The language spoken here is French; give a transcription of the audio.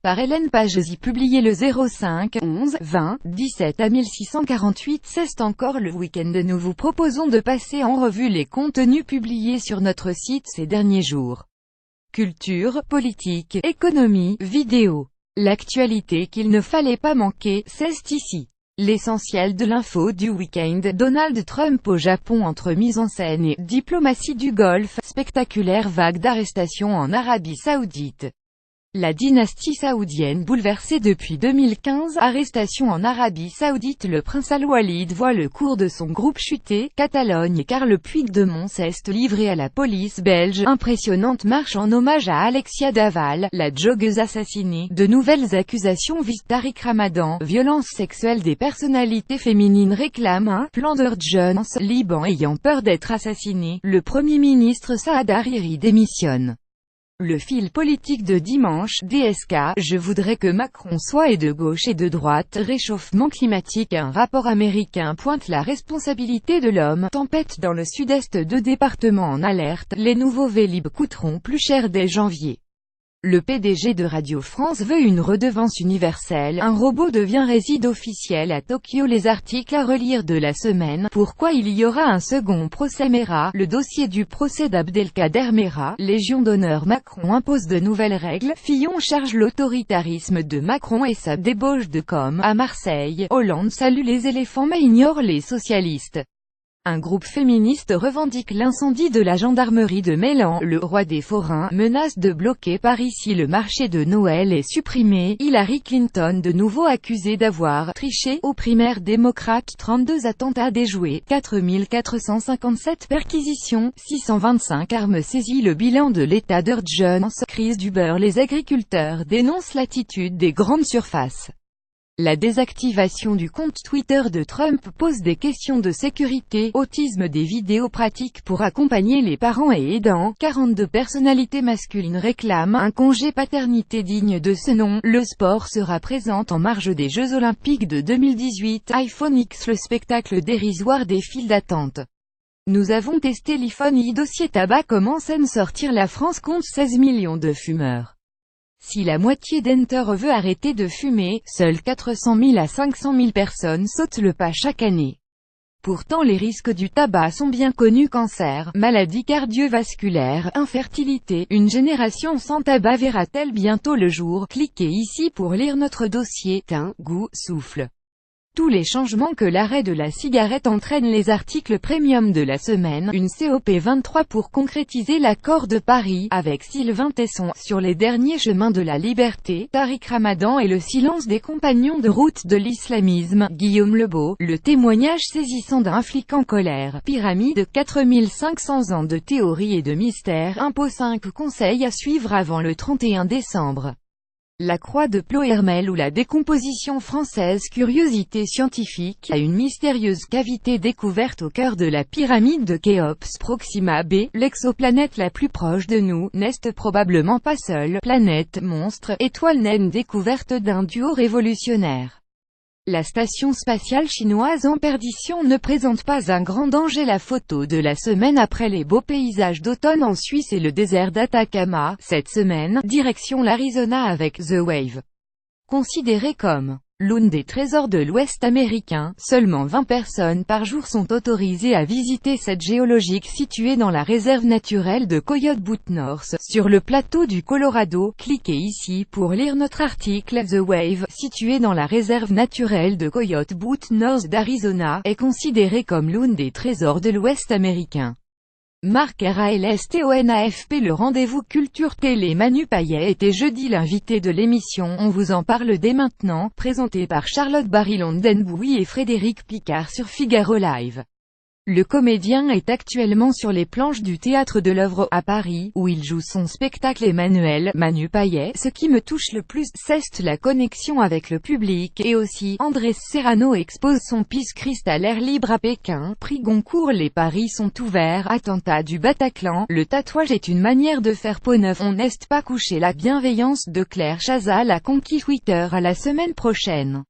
par Hélène Pagesi, publié le 05-11-20-17 à 1648. C'est encore le week-end. Nous vous proposons de passer en revue les contenus publiés sur notre site ces derniers jours. Culture, politique, économie, vidéo. L'actualité qu'il ne fallait pas manquer, c'est ici. L'essentiel de l'info du week-end. Donald Trump au Japon, entre mise en scène et diplomatie du Golfe, spectaculaire vague d'arrestations en Arabie Saoudite. La dynastie saoudienne bouleversée depuis 2015, arrestation en Arabie Saoudite. Le prince Al-Walid voit le cours de son groupe chuter. Catalogne, Carle Puigdemont s'est livré à la police belge. Impressionnante marche en hommage à Alexia Daval, la joggeuse assassinée. De nouvelles accusations visent Tariq Ramadan. Violence sexuelle des personnalités féminines réclament un plan d'urgence. Liban ayant peur d'être assassiné. Le Premier ministre Saad Hariri démissionne. Le fil politique de dimanche, DSK, je voudrais que Macron soit et de gauche et de droite. Réchauffement climatique. Un rapport américain pointe la responsabilité de l'homme. Tempête dans le sud-est, 2 départements en alerte. Les nouveaux Vélib coûteront plus cher dès janvier. Le PDG de Radio France veut une redevance universelle. Un robot devient réside officiel à Tokyo. Les articles à relire de la semaine. Pourquoi il y aura un second procès Mera? Le dossier du procès d'Abdelkader Mera. Légion d'honneur. Macron impose de nouvelles règles. Fillon charge l'autoritarisme de Macron et sa débauche de com. À Marseille, Hollande salue les éléphants mais ignore les socialistes. Un groupe féministe revendique l'incendie de la gendarmerie de Mélan. Le roi des forains menace de bloquer Paris si le marché de Noël est supprimé. Hillary Clinton de nouveau accusée d'avoir triché aux primaires démocrates. 32 attentats déjoués, 4457 perquisitions, 625 armes saisies. Le bilan de l'état d'urgence. Crise du beurre. Les agriculteurs dénoncent l'attitude des grandes surfaces. La désactivation du compte Twitter de Trump pose des questions de sécurité. Autisme. Des vidéos pratiques pour accompagner les parents et aidants. 42 personnalités masculines réclament un congé paternité digne de ce nom. Le sport sera présent en marge des Jeux Olympiques de 2018. iPhone X. Le spectacle dérisoire des files d'attente. Nous avons testé l'iPhone X. Dossier tabac. Comment s'en sortir? La France compte 16 millions de fumeurs. Si la moitié d'Enter veut arrêter de fumer, seules 400 000 à 500 000 personnes sautent le pas chaque année. Pourtant les risques du tabac sont bien connus. Cancer, maladies cardiovasculaires, infertilité. Une génération sans tabac verra-t-elle bientôt le jour? Cliquez ici pour lire notre dossier. Teint, goût, souffle. Tous les changements que l'arrêt de la cigarette entraîne. Les articles premium de la semaine. Une COP23 pour concrétiser l'accord de Paris, avec Sylvain Tesson, sur les derniers chemins de la liberté. Tariq Ramadan et le silence des compagnons de route de l'islamisme. Guillaume Lebeau, le témoignage saisissant d'un flic en colère. Pyramide, 4500 ans de théorie et de mystère. Impôt. 5 conseils à suivre avant le 31 décembre. La croix de Plohermel ou la décomposition française. Curiosité scientifique, à une mystérieuse cavité découverte au cœur de la pyramide de Khéops. Proxima b, l'exoplanète la plus proche de nous, n'est probablement pas seule. Planète, monstre, étoile naine. Découverte d'un duo révolutionnaire. La station spatiale chinoise en perdition ne présente pas un grand danger. La photo de la semaine après les beaux paysages d'automne en Suisse et le désert d'Atacama. Cette semaine, direction l'Arizona avec The Wave. Considéré comme l'une des trésors de l'Ouest américain, seulement 20 personnes par jour sont autorisées à visiter cette géologique située dans la réserve naturelle de Coyote Butte North, sur le plateau du Colorado. Cliquez ici pour lire notre article. The Wave, située dans la réserve naturelle de Coyote Butte North d'Arizona, est considérée comme l'une des trésors de l'Ouest américain. Marc RALSTONAFP. Le rendez-vous culture télé. Manu Payet était jeudi l'invité de l'émission On vous en parle dès maintenant, présenté par Charlotte Barry-Londenbouy et Frédéric Picard sur Figaro Live. Le comédien est actuellement sur les planches du Théâtre de l'Œuvre, à Paris, où il joue son spectacle Emmanuel, Manu Payet. Ce qui me touche le plus, c'est la connexion avec le public, et aussi, Andrés Serrano expose son Peace Christ à l'air libre à Pékin. Prix Goncourt. Les paris sont ouverts. Attentat du Bataclan. Le tatouage est une manière de faire peau neuve. On n'est pas couché. La bienveillance de Claire Chazal a conquis Twitter. À la semaine prochaine.